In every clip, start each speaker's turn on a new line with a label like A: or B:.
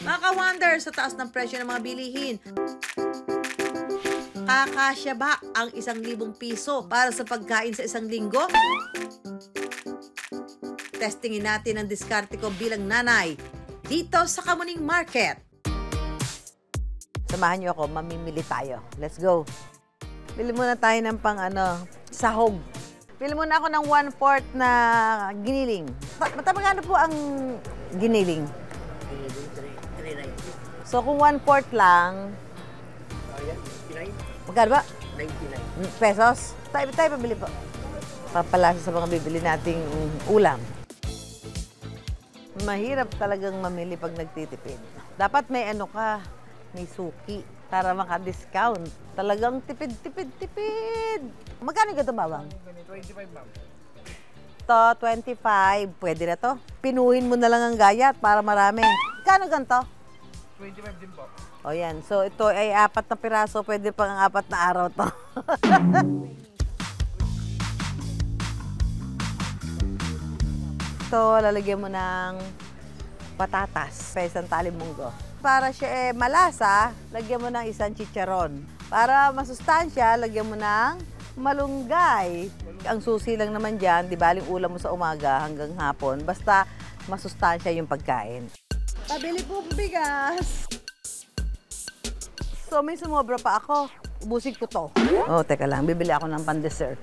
A: Mga ka-wonder, sa taas ng presyo ng mga bilihin, kakasya ba ang 1,000 piso para sa pagkain sa isang linggo? Testingin natin ang diskarte ko bilang nanay dito sa Kamuning Market. Samahan niyo ako, mamimili tayo. Let's go. Bili muna tayo ng sahog. Bili muna ako ng 1/4 na giniling. Magkano po ang giniling? So kung 1/4 lang, magkano ba? 99 pesos. Tayo pabili po. Papalasa sa mga bibili nating ulam. Mahirap talagang mamili pag nagtitipid. Dapat may may suki para maka-discount. Talagang tipid. Magkano ka ito, Bawang?
B: 25, ma'am.
A: To, 25. Pwede na to. Pinuhin mo na lang ang gayat para marami. Magkano ganito?
B: 25 din po.
A: O yan. So ito ay 4 na piraso. Pwede pang 4 na araw to. Ito, lalagyan mo ng patatas. Isang taling munggo. Para siya malasa, lagyan mo ng isang chicharon. Para masustansya, lagyan mo ng malunggay. Ang susi lang naman dyan, di baling ulam mo sa umaga hanggang hapon. Basta masustansya yung pagkain. Pabili po bigas. So may sumobra pa ako. Ubusin ko to. Oh, teka lang. Bibili ako ng pan-dessert.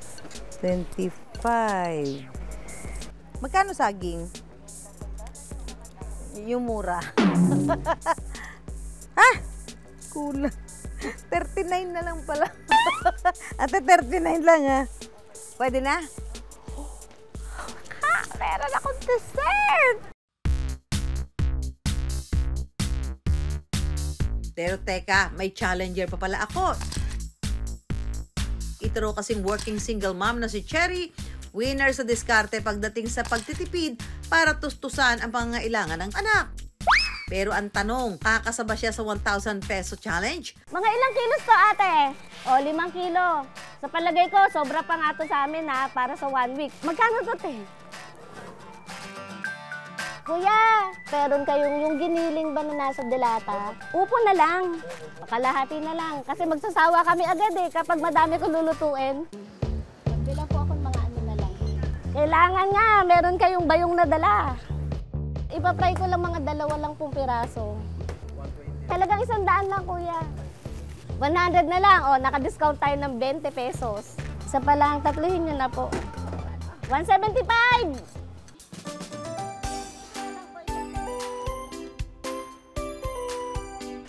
A: 25. Magkano saging? Yung mura. Ha? Kulang. 39 na lang pala. Ate, 39 lang ha. Pwede na? Ha! Meron akong dessert! Pero teka, may challenger pa pala ako. Ito raw kasing working single mom na si Cherry, winner sa diskarte pagdating sa pagtitipid para tustusan ang pangangailangan ng anak. Pero ang tanong, kakasaba siya sa 1,000 peso challenge?
C: Mga ilang kilos to, ate? O, 5 kilo. Sa palagay ko, sobra pa nga to sa amin ha, para sa 1 week. Magkano to, te? Kuya, meron kayong yung giniling ba na nasa delata? Upo na lang. Pakalahati na lang. Kasi magsasawa kami agad kapag madami ko lulutuin. Magdala po ako mga na lang. Kailangan nga, meron kayong bayong na dala. Ipapry ko lang mga 2 lang pong piraso. Talagang 100 lang, kuya. 100 na lang. O, naka-discount tayo ng 20 pesos. Isa pa lang, tatluhin nyo na po. 175!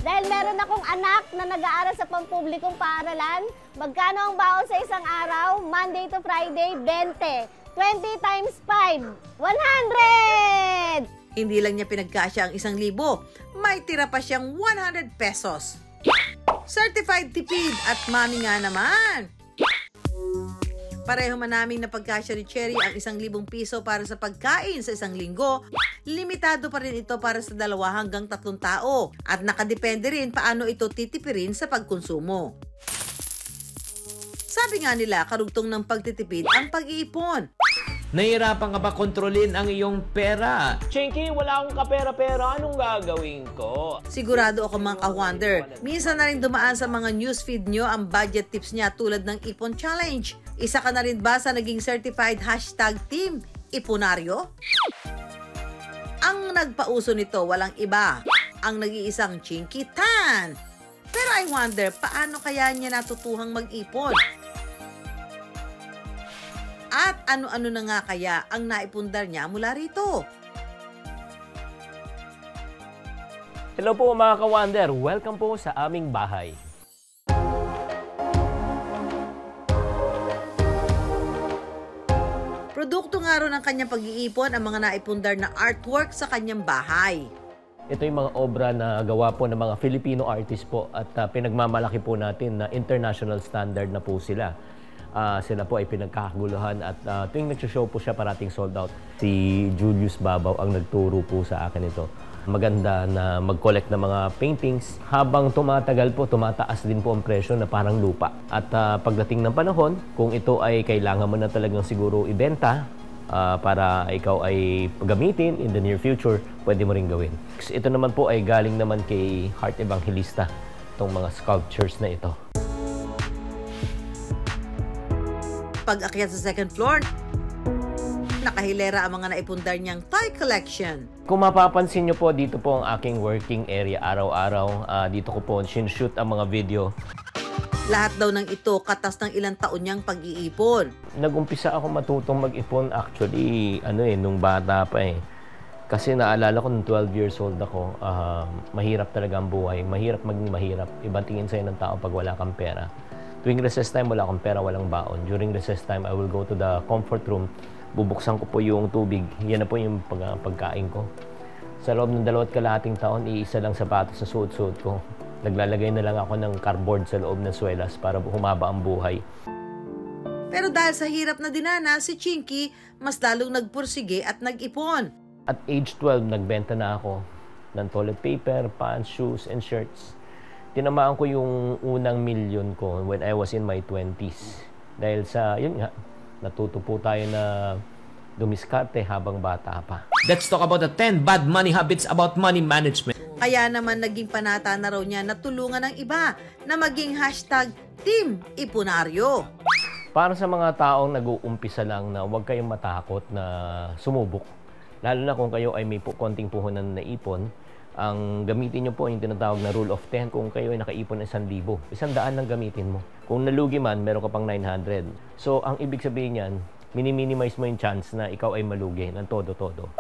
C: Dahil meron akong anak na nag-aaral sa pampublikong paaralan, magkano ang baon sa isang araw? Monday to Friday, 20. 20 times 5, 100!
A: Hindi lang niya pinagkasya ang 1,000, may tira pa siyang 100 pesos. Certified tipid at mami nga naman. Pareho man naming napagkasya ni Cherry ang 1,000 piso para sa pagkain sa isang linggo, limitado pa rin ito para sa 2 hanggang 3 tao at nakadepende rin paano ito titipirin sa pagkonsumo. Sabi nga nila, karugtong ng pagtitipid ang pag-iipon.
D: Nahihirapan ka ba kontrolin ang iyong pera? Chinky, wala akong kapera-pera. Anong gagawin ko?
A: Sigurado ako mga ka-wonder. Minsan na rin dumaan sa mga newsfeed nyo ang budget tips niya tulad ng Ipon Challenge. Isa ka na rin ba sa naging certified #team Iponaryo? Ang nagpauso nito walang iba, ang nag-iisang Chinky Tan. Pero I wonder, paano kaya niya natutuhang mag-ipon? At ano-ano na nga kaya ang naipundar niya mula rito?
D: Hello po mga ka-wonder. Welcome po sa aming bahay.
A: Produkto nga ro ng kanyang pag-iipon ang mga naipundar na artwork sa kanyang bahay.
D: Ito yung mga obra na gawa po ng mga Filipino artist po at pinagmamalaki po natin na international standard na po sila. Sila po ay pinagkakaguluhan at tuwing nagsishow po siya parating sold out. Si Julius Babaw ang nagturo po sa akin ito. Maganda na mag-collect ng mga paintings. Habang tumatagal po, tumataas din po ang presyo na parang lupa. At pagdating ng panahon, kung ito ay kailangan mo na talagang siguro ibenta, para ikaw ay gamitin in the near future, pwede mo rin gawin. Ito naman po ay galing naman kay Heart Evangelista, itong mga sculptures na ito.
A: Pag-akyat sa second floor, nakahilera ang mga naipundar niyang toy collection.
D: Kung mapapansin nyo po, dito po ang aking working area araw-araw. Dito ko po shoot ang mga video.
A: Lahat daw ng ito katas ng ilang taon niyang pag-iipon.
D: Nag-umpisa ako matutong mag-ipon actually, nung bata pa eh. Kasi naalala ko nung 12 years old ako, mahirap talaga ang buhay. Mahirap maging mahirap. Ibang tingin sa'yo ng tao pag wala kang pera. Tuwing recess time, wala akong pera, walang baon. During recess time, I will go to the comfort room. Bubuksan ko po yung tubig. Yan na po yung pagkain ko. Sa loob ng 2.5 taon, iisa lang sapatos sa suot-suot ko. Naglalagay na lang ako ng cardboard sa loob ng swelas para humaba ang buhay.
A: Pero dahil sa hirap na dinana, si Chinky mas lalong nagpursige at nag-ipon.
D: At age 12, nagbenta na ako ng toilet paper, pants, shoes, and shirts. Tinamaan ko yung unang milyon ko when I was in my 20s. Dahil sa, yun nga, natuto po tayo na dumiskarte habang bata pa.
E: Let's talk about the 10 bad money habits about money management.
A: Kaya naman naging panata na raw niya na tulungan ng iba na maging #Team Ipunaryo.
D: Para sa mga taong nag-uumpisa lang na huwag kayong matakot na sumubok. Lalo na kung kayo ay may konting puhunan na ipon, ang gamitin nyo po yung tinatawag na rule of 10. Kung kayo ay nakaipon ng 1,000, 100 lang gamitin mo. Kung nalugi man, meron ka pang 900. So, ang ibig sabihin yan, minimize mo yung chance na ikaw ay malugi ng todo-todo.